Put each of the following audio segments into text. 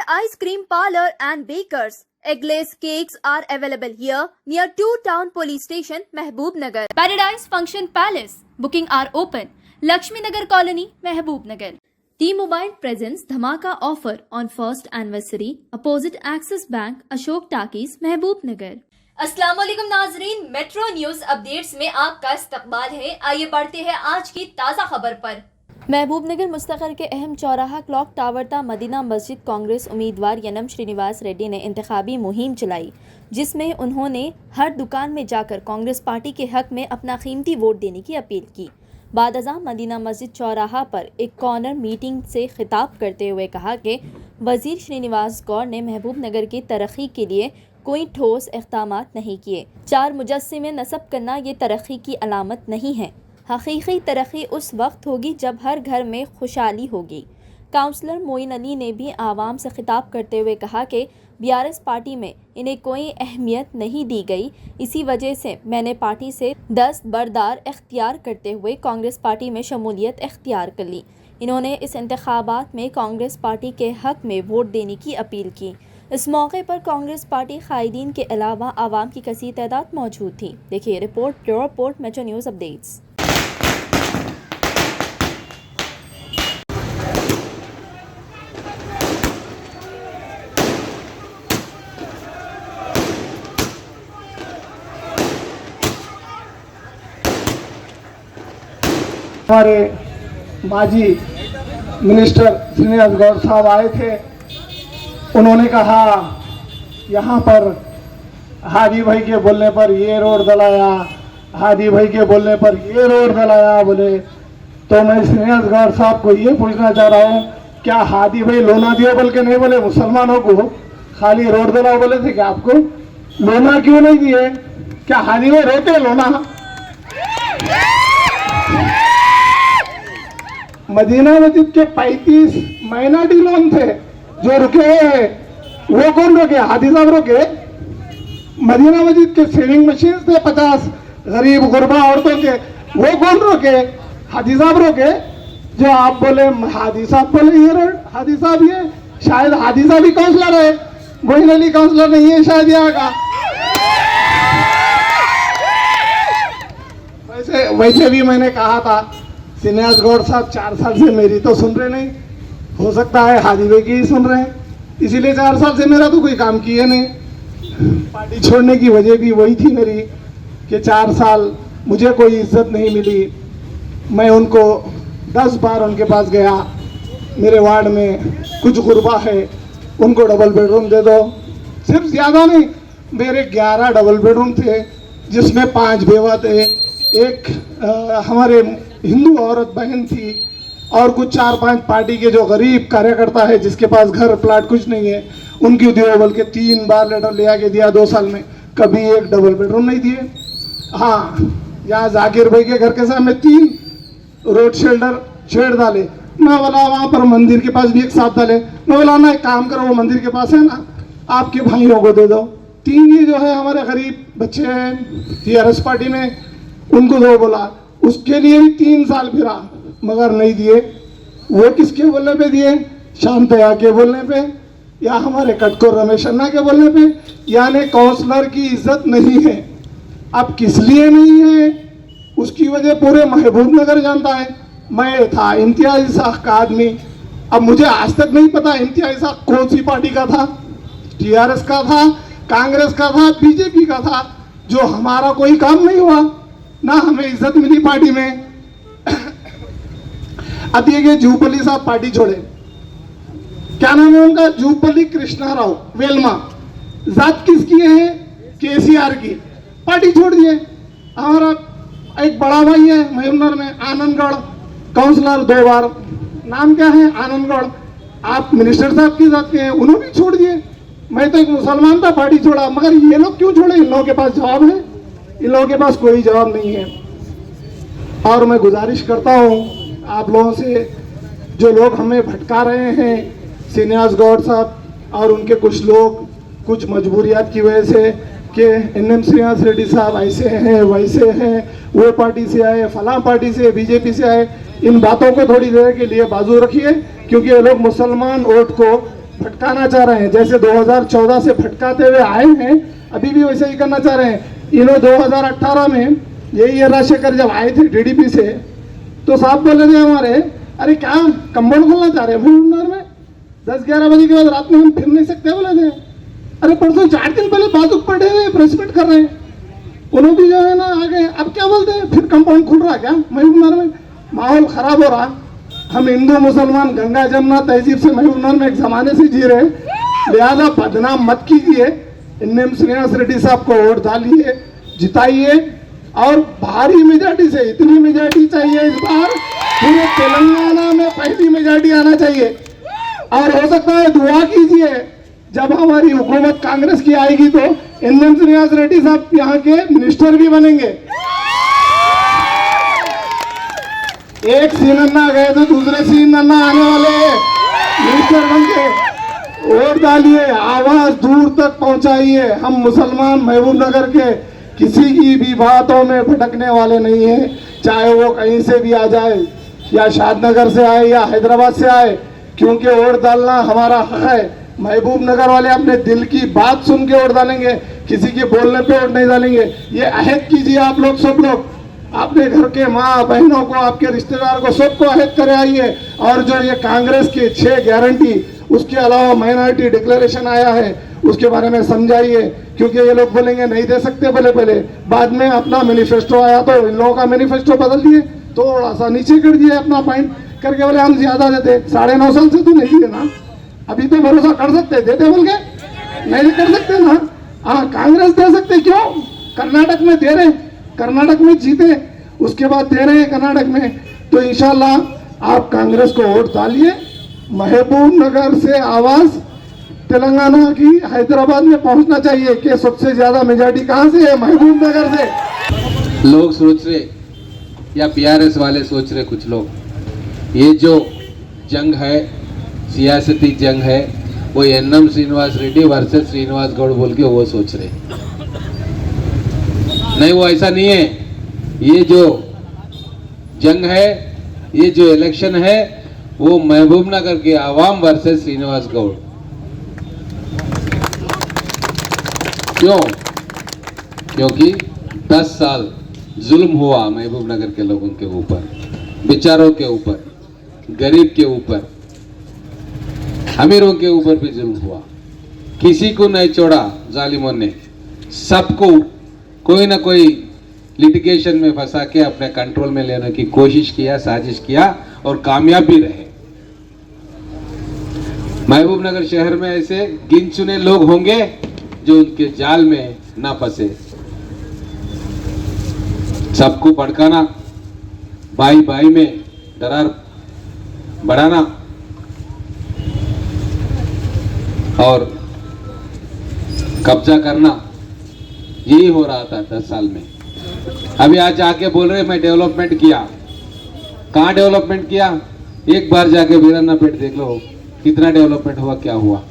Ice Cream Parlor and Bakers. Eggless cakes are available here near 2 Town Police Station, Mehboob Nagar. Paradise Function Palace. Booking are open. Lakshmi Nagar Colony, Mehboob Nagar. T-Mobile presents Dhamaka offer on first anniversary opposite Axis Bank, Ashok Takis, Mehboob Nagar. अस्सलाम वालेकुम नाजरीन, metro news updates में आपका इस्तकबाल है। आइए बढ़ते हैं आज की ताज़ा खबर पर। महबूब नगर मुस्तक़र के अहम चौराहा क्लॉक टावर ता मदीना मस्जिद कांग्रेस उम्मीदवार यनम श्रीनिवास रेड्डी ने इंतखाबी मुहिम चलाई, जिसमें उन्होंने हर दुकान में जाकर कांग्रेस पार्टी के हक में अपना कीमती वोट देने की अपील की। बाद अज़ां मदीना मस्जिद चौराहा पर एक कॉर्नर मीटिंग से खिताब करते हुए कहा कि वज़ीर श्रीनिवास गौर ने महबूब नगर की तरक्की के लिए कोई ठोस इक़दामात नहीं किए। 4 मुजस्सिमे नस्ब करना ये तरक्की की अलामत नहीं है। हकीकी तरक्की उस वक्त होगी जब हर घर में खुशहाली होगी। काउंसलर मोइन अली ने भी आवाम से खिताब करते हुए कहा कि बीआरएस पार्टी में इन्हें कोई अहमियत नहीं दी गई, इसी वजह से मैंने पार्टी से दस्त बरदार इख्तियार करते हुए कांग्रेस पार्टी में शमूलियत इख्तियार कर ली। इन्होंने इस इंतखाबात में कांग्रेस पार्टी के हक में वोट देने की अपील की। इस मौके पर कांग्रेस पार्टी कायदीन के अलावा आवाम की कसीर तादाद मौजूद थी। देखिए रिपोर्ट मेट्रो न्यूज़ अपडेट्स। हमारे माजी मिनिस्टर श्रीनिवास गौर साहब आए थे। उन्होंने कहा यहाँ पर हादी भाई के बोलने पर ये रोड दलाया, हादी भाई के बोलने पर ये रोड दलाया बोले। तो मैं श्रीनिवास गौर साहब को ये पूछना चाह रहा हूँ, क्या हादी भाई लोना दिया बोल के नहीं बोले? मुसलमानों को खाली रोड दलाओ बोले थे क्या? आपको लोना क्यों नहीं दिए? क्या हादी भाई रोते लोना? मदीना मस्जिद के 35 माइनॉरिटी लोन थे जो रुके हैं, वो कौन रोके? हादी साहब रोके। मदीना मस्जिद के सेविंग मशीन थे 50 गरीब गुरबा औरतों के, वो कौन रोके? हादी साहब रोके। जो आप बोले हादी साहब बोले ये रोड, हादी साहब ये शायद हादी साहब ही काउंसलर है, मोइन अली काउंसलर नहीं है शायद यहाँ का। वैसे भी मैंने कहा था श्रीनिवास गौर साहब 4 साल से मेरी तो सुन रहे नहीं, हो सकता है हादी भाई की ही सुन रहे हैं, इसीलिए 4 साल से मेरा तो कोई काम किए नहीं। पार्टी छोड़ने की वजह भी वही थी मेरी कि 4 साल मुझे कोई इज्जत नहीं मिली। मैं उनको 10 बार उनके पास गया, मेरे वार्ड में कुछ गुरबा है उनको डबल बेडरूम दे दो। सिर्फ ज़्यादा नहीं, मेरे 11 डबल बेडरूम थे जिसमें 5 बेवा थे, एक हमारे हिंदू औरत बहन थी और कुछ 4-5 पार्टी के जो गरीब कार्यकर्ता है जिसके पास घर प्लाट कुछ नहीं है, उनकी दियो बोल के 3 बार लेटर ले आके दिया 2 साल में, कभी एक डबल बेडरूम नहीं दिए। हाँ, यहाँ जाकिर भाई के घर के सामने 3 रोड शेल्टर छेड़ डाले। मैं बोला वहाँ पर मंदिर के पास भी एक साथ डाले। मैं बोला ना एक काम करो, वो मंदिर के पास है ना, आपके भाइयों को दे दो। 3 ये जो है हमारे गरीब बच्चे हैं टीआरएस पार्टी में, उनको दो बोला। उसके लिए भी 3 साल फिरा मगर नहीं दिए। वो किसके बोलने पे दिए? शांतया के बोलने पे या हमारे कटकोर रमेश अन्ना के बोलने पे। यानी काउंसलर की इज्जत नहीं है। अब किस लिए नहीं है उसकी वजह पूरे महबूब नगर जानता है। मैं था इम्तियाज इसाक का आदमी, अब मुझे आज तक नहीं पता इम्तियाज इसाक कौन सी पार्टी का था, टीआरएस का था, कांग्रेस का था, बीजेपी का था। जो हमारा कोई काम नहीं हुआ, ना हमें इज्जत मिली पार्टी में। अब ये जूपल्ली साहब पार्टी छोड़े, क्या नाम है उनका? जूपल्ली कृष्णा राव वेलमा। जात किसकी है? केसीआर की। पार्टी छोड़ दिए। हमारा एक बड़ा भाई है मयूरनगर में, आनंदगढ़ काउंसलर 2 बार, नाम क्या है? आनंदगढ़। आप मिनिस्टर साहब की जात के हैं, उन्होंने छोड़ दिए। मैं तो एक मुसलमान था, पार्टी छोड़ा, मगर ये लोग क्यों छोड़े? इन लोगों के पास जवाब है? इन लोगों के पास कोई जवाब नहीं है। और मैं गुजारिश करता हूँ आप लोगों से, जो लोग हमें भटका रहे हैं, श्रीनिवास गौर साहब और उनके कुछ लोग कुछ मजबूरियात की वजह से कि एनएम श्रीनिवास रेड्डी साहब ऐसे हैं वैसे हैं, वो पार्टी से आए, फलां पार्टी से, बीजेपी से आए, इन बातों को थोड़ी देर के लिए बाजू रखिए, क्योंकि ये लोग मुसलमान वोट को भटकाना चाह रहे हैं, जैसे 2014 से भटकाते हुए आए हैं, अभी भी वैसे ही करना चाह रहे हैं। इन्होंने 2018 में यही राजशेखर जब आए थे डीडीपी से, तो साहब बोले थे हमारे, अरे क्या कंपाउंड खोलना चाह रहे हैं महबूबनगर में, 10-11 बजे के बाद रात में हम फिर नहीं सकते बोले थे। अरे परसों 4 दिन पहले बाजुक पड़े हुए प्रेस मीट कर रहे हैं, उन्होंने भी जो है ना आ गए। अब क्या बोलते हैं, फिर कंपाउंड खुल रहा क्या महबूबनगर में? माहौल खराब हो रहा। हम हिंदू मुसलमान गंगा जमुना तहजीब से महबूबनगर में एक जमाने से जी रहे, लिहाजा बदनाम मत कीजिए। एनएम श्रीनिवास रेड्डी साहब को वोट डालिए, जिताइए, और भारी मेजॉरिटी से, इतनी मेजॉरिटी चाहिए इस बार, पूरे तेलंगाना में पहली मेजॉरिटी आना चाहिए। और हो सकता है दुआ कीजिए, जब हमारी हुकूमत कांग्रेस की आएगी तो एनएम श्रीनिवास रेड्डी साहब यहाँ के मिनिस्टर भी बनेंगे। एक सीनन्ना गए तो दूसरे सीनन्ना आने वाले मिनिस्टर बन के। वोट डालिए, आवाज दूर तक पहुंचाइए। हम मुसलमान महबूबनगर के किसी की भी बातों में भटकने वाले नहीं है, चाहे वो कहीं से भी आ जाए, या शादनगर से आए या हैदराबाद से आए, क्योंकि वोट डालना हमारा हक है। महबूबनगर वाले अपने दिल की बात सुन के वोट डालेंगे, किसी के बोलने पे वोट नहीं डालेंगे। ये अहद कीजिए आप लोग, सब लोग अपने घर के माँ बहनों को, आपके रिश्तेदार को, सबको अहद करे आइए। और जो ये कांग्रेस की 6 गारंटी, उसके अलावा माइनॉरिटी डिक्लेरेशन आया है, उसके बारे में समझाइए, क्योंकि ये लोग बोलेंगे नहीं दे सकते बोले पहले, बाद में अपना मैनिफेस्टो आया तो इन लोगों का मैनिफेस्टो बदल दिए, थोड़ा सा नीचे कर दिए अपना पॉइंट करके, बोले हम ज्यादा देते। 9.5 साल से तो नहीं दिए ना, अभी तो भरोसा कर सकते, देते बोल के नहीं कर सकते ना। हाँ, कांग्रेस दे सकते, क्यों? कर्नाटक में दे रहे, कर्नाटक में जीते, उसके बाद दे रहे हैं कर्नाटक में। तो इंशाल्लाह आप कांग्रेस को वोट डालिए। महबूबनगर से आवाज तेलंगाना की हैदराबाद में पहुंचना चाहिए कि सबसे ज्यादा मेजॉरिटी कहां से है, महबूबनगर से। लोग सोच रहे, या पीआरएस वाले सोच रहे कुछ लोग, ये जो जंग है, सियासती जंग है, वो एनएम श्रीनिवास रेड्डी वर्सेस श्रीनिवास गौड़ बोल के वो सोच रहे। नहीं, वो ऐसा नहीं है। ये जो जंग है, ये जो इलेक्शन है, वो महबूबनगर के आवाम वर्सेस श्रीनिवास गौड़। क्यों? क्योंकि 10 साल जुल्म हुआ महबूबनगर के लोगों के ऊपर, बेचारों के ऊपर, गरीब के ऊपर, अमीरों के ऊपर भी जुल्म हुआ। किसी को नहीं छोड़ा जालिमों ने, सबको कोई ना कोई लिटिगेशन में फंसा के अपने कंट्रोल में लेने की कोशिश किया, साजिश किया, और कामयाब भी रहे। महबूबनगर शहर में ऐसे गिन चुने लोग होंगे जो उनके जाल में ना फंसे। सबको भड़काना, भाई भाई में दरार बढ़ाना और कब्जा करना, यही हो रहा था 10 साल में। अभी आज आके बोल रहे मैं डेवलपमेंट किया। कहाँ डेवलपमेंट किया? एक बार जाके वीराना पेट देख लो, कितना डेवलपमेंट हुआ, क्या हुआ।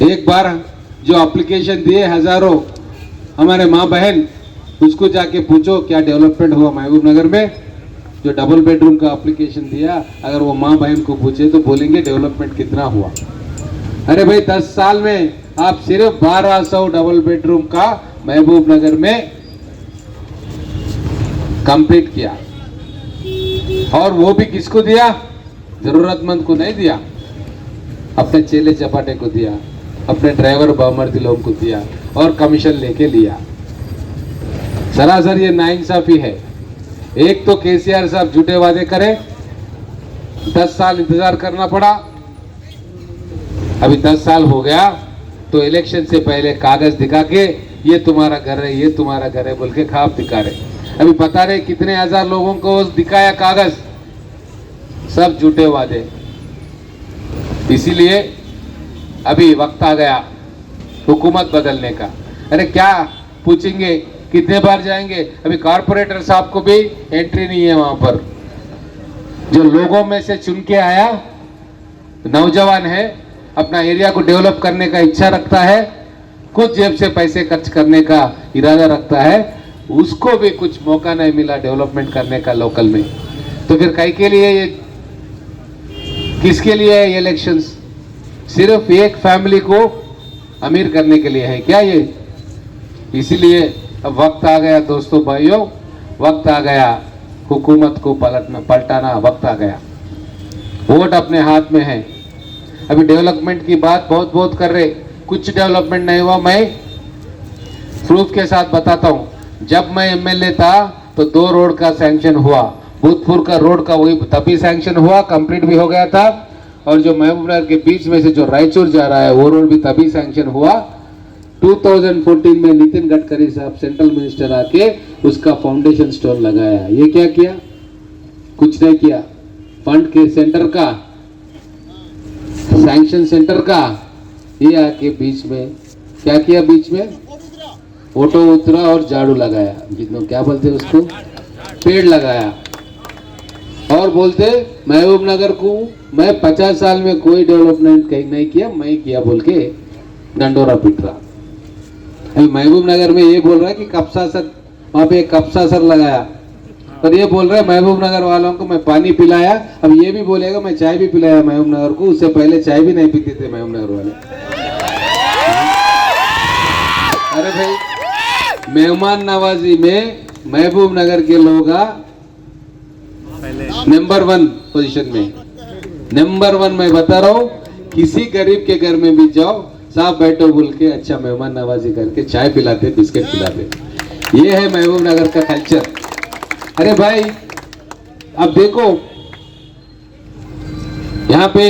एक बार जो एप्लीकेशन दिए हजारों हमारे माँ बहन, उसको जाके पूछो क्या डेवलपमेंट हुआ महबूबनगर में। जो डबल बेडरूम का एप्लीकेशन दिया, अगर वो माँ बहन को पूछे तो बोलेंगे डेवलपमेंट कितना हुआ। अरे भाई, 10 साल में आप सिर्फ 1200 डबल बेडरूम का महबूबनगर में कंप्लीट किया, और वो भी किसको दिया? जरूरतमंद को नहीं दिया, अपने चेले चपाटे को दिया, अपने ड्राइवर बामर्दी लोगों को दिया, और कमीशन लेके लिया। सरासर ये नाइंसाफी है। एक तो केसीआर साहब झूठे वादे करे, 10 साल इंतजार करना पड़ा। अभी 10 साल हो गया तो इलेक्शन से पहले कागज दिखा के ये तुम्हारा घर है, ये तुम्हारा घर है बोल के खाब दिखा रहे। अभी पता रहे कितने हजार लोगों को दिखाया कागज, सब झूठे वादे। इसीलिए अभी वक्त आ गया हुकूमत बदलने का। अरे क्या पूछेंगे, कितने बार जाएंगे? अभी कारपोरेटर साहब को भी एंट्री नहीं है वहां पर। जो लोगों में से चुन के आया नौजवान है, अपना एरिया को डेवलप करने का इच्छा रखता है, कुछ जेब से पैसे खर्च करने का इरादा रखता है, उसको भी कुछ मौका नहीं मिला डेवलपमेंट करने का लोकल में। तो फिर कई के लिए ये, किसके लिए है ये इलेक्शंस? सिर्फ एक फैमिली को अमीर करने के लिए है क्या ये? इसीलिए अब वक्त आ गया दोस्तों भाइयों, वक्त आ गया हुकूमत को पलटाना वक्त आ गया। वोट अपने हाथ में है। अभी डेवलपमेंट की बात बहुत बहुत कर रहे, कुछ डेवलपमेंट नहीं हुआ। मैं प्रूफ के साथ बताता हूं। जब मैं एमएलए था तो 2 रोड का सैंक्शन हुआ। भूतपुर का रोड का वही तभी सैंक्शन हुआ, कंप्लीट भी हो गया था। और जो महबूबनगर के बीच में से जो रायचूर जा रहा है वो रोड भी तभी सैंक्शन हुआ। 2014 में नितिन गडकरी साहब सेंट्रल मिनिस्टर आके उसका फाउंडेशन स्टोन लगाया। ये क्या किया? कुछ नहीं किया। फंड के सेंटर का, सैंक्शन सेंटर का, ये आके बीच में क्या किया? बीच में ऑटो उतरा और झाड़ू लगाया, क्या बोलते हैं उसको, पेड़ लगाया। और बोलते महबूबनगर को मैं 50 साल में कोई डेवलपमेंट कहीं नहीं किया, मैं किया बोल के डंडोरा पिट रहा। अभी महबूबनगर में ये बोल रहा है कि कब्जा सर, वहां पे एक कब्जा सर लगाया, और ये बोल रहा है महबूबनगर वालों को मैं पानी पिलाया। अब ये भी बोलेगा मैं चाय भी पिलाया महबूबनगर को, उससे पहले चाय भी नहीं पीते थे महबूबनगर वाले। अरे भाई, मेहमान नवाजी में महबूबनगर के लोग नंबर 1 पोजीशन में, नंबर 1 मैं बता रहा हूँ। किसी गरीब के घर में भी जाओ, साहब बैठो बोल के अच्छा मेहमान नवाजी करके चाय पिलाते, बिस्किट पिलाते। ये है महबूबनगर का कल्चर। अरे भाई अब देखो, यहाँ पे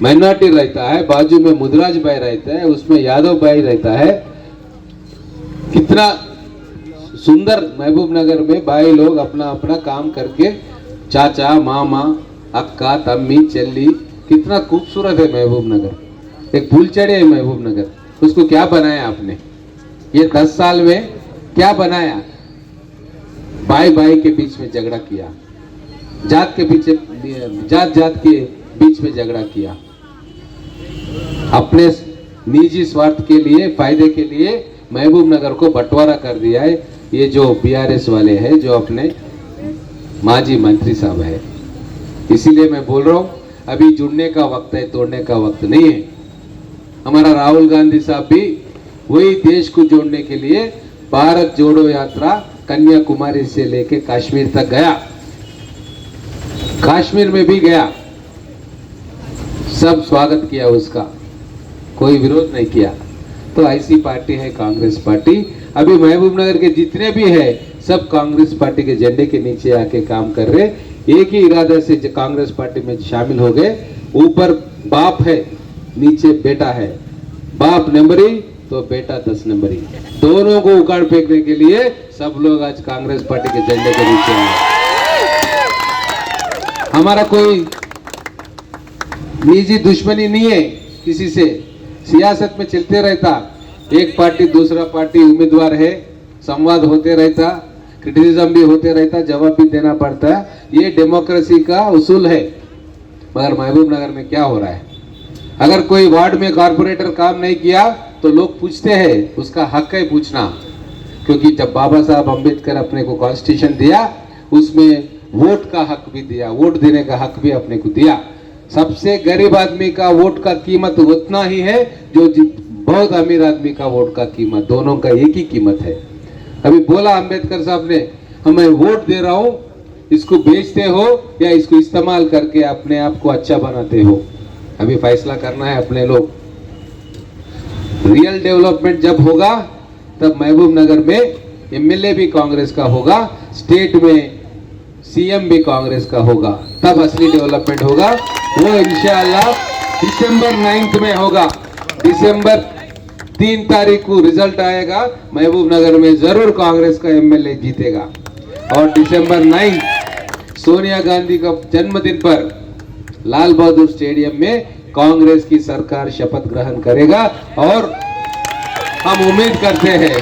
माइनॉरिटी रहता है, बाजू में मुदराज भाई रहता है, उसमें यादव भाई रहता है। कितना सुंदर महबूबनगर में भाई लोग अपना अपना काम करके, चाचा मामा अक्का तम्मी चल्ली, कितना खूबसूरत है महबूबनगर। एक फूलचड़ी है महबूबनगर, उसको क्या बनाया आपने? ये 10 साल में क्या बनाया? भाई भाई के बीच में झगड़ा किया, जात के पीछे, जात के बीच में झगड़ा किया, अपने निजी स्वार्थ के लिए, फायदे के लिए महबूबनगर को बंटवारा कर दिया है। ये जो बीआरएस वाले हैं, जो अपने माजी मंत्री साहब है। इसीलिए मैं बोल रहा हूं, अभी जुड़ने का वक्त है, तोड़ने का वक्त नहीं है। हमारा राहुल गांधी साहब भी वही देश को जोड़ने के लिए भारत जोड़ो यात्रा कन्याकुमारी से लेके कश्मीर तक गया, कश्मीर में भी गया, सब स्वागत किया उसका, कोई विरोध नहीं किया। तो ऐसी पार्टी है कांग्रेस पार्टी। अभी महबूबनगर के जितने भी है सब कांग्रेस पार्टी के झंडे के नीचे आके काम कर रहे, एक ही इरादे से कांग्रेस पार्टी में शामिल हो गए। ऊपर बाप है, नीचे बेटा है, बाप नंबरी तो बेटा 10 नंबरी, दोनों को उखाड़ फेंकने के लिए सब लोग आज कांग्रेस पार्टी के झंडे के नीचे आए। हमारा कोई निजी दुश्मनी नहीं है किसी से, सियासत में चलते रहता, एक पार्टी दूसरा पार्टी उम्मीदवार है, संवाद होते रहता, क्रिटिसिज्म भी होते रहता, जवाब भी देना पड़ता है। ये डेमोक्रेसी का उसूल है। मगर महबूबनगर में क्या हो रहा है? अगर कोई वार्ड में कारपोरेटर काम नहीं किया तो लोग पूछते हैं, उसका हक है पूछना, क्योंकि जब बाबा साहब अम्बेडकर अपने को कॉन्स्टिट्यूशन दिया, उसमें वोट का हक भी दिया, वोट देने का हक भी अपने को दिया। सबसे गरीब आदमी का वोट का कीमत उतना ही है जो बहुत अमीर आदमी का वोट का कीमत, दोनों का एक ही कीमत है। अभी बोला अम्बेडकर साहब ने, हमें वोट दे रहा हूं, इसको बेचते हो या इसको इस्तेमाल करके अपने आप को अच्छा बनाते हो, अभी फैसला करना है अपने लोग। रियल डेवलपमेंट जब होगा तब महबूबनगर में एमएलए भी कांग्रेस का होगा, स्टेट में सीएम भी कांग्रेस का होगा, तब असली डेवलपमेंट होगा। वो इंशाअल्लाह दिसंबर 9 में होगा। दिसंबर 3 तारीख को रिजल्ट आएगा, महबूबनगर में जरूर कांग्रेस का एमएलए जीतेगा। और दिसंबर 9 सोनिया गांधी का जन्मदिन पर लाल बहादुर स्टेडियम में कांग्रेस की सरकार शपथ ग्रहण करेगा। और हम उम्मीद करते हैं,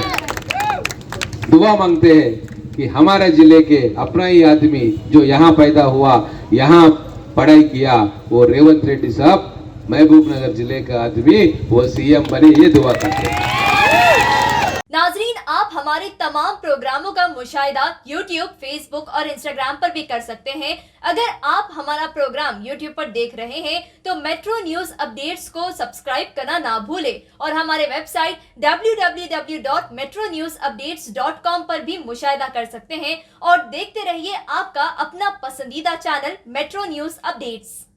दुआ मांगते हैं कि हमारे जिले के अपना ही आदमी जो यहाँ पैदा हुआ, यहाँ पढ़ाई किया, वो रेवंत रेड्डी साहब महबूबनगर जिले का आदमी वो सीएम बने, ये दुआ करते हैं। नाजरीन, आप हमारे तमाम प्रोग्रामों का मुशाहिदा YouTube, Facebook और Instagram पर भी कर सकते हैं। अगर आप हमारा प्रोग्राम YouTube पर देख रहे हैं तो मेट्रो न्यूज अपडेट्स को सब्सक्राइब करना ना भूलें और हमारे वेबसाइट www.metronewsupdates.com पर भी मुशाहिदा कर सकते हैं और देखते रहिए आपका अपना पसंदीदा चैनल मेट्रो न्यूज अपडेट्स।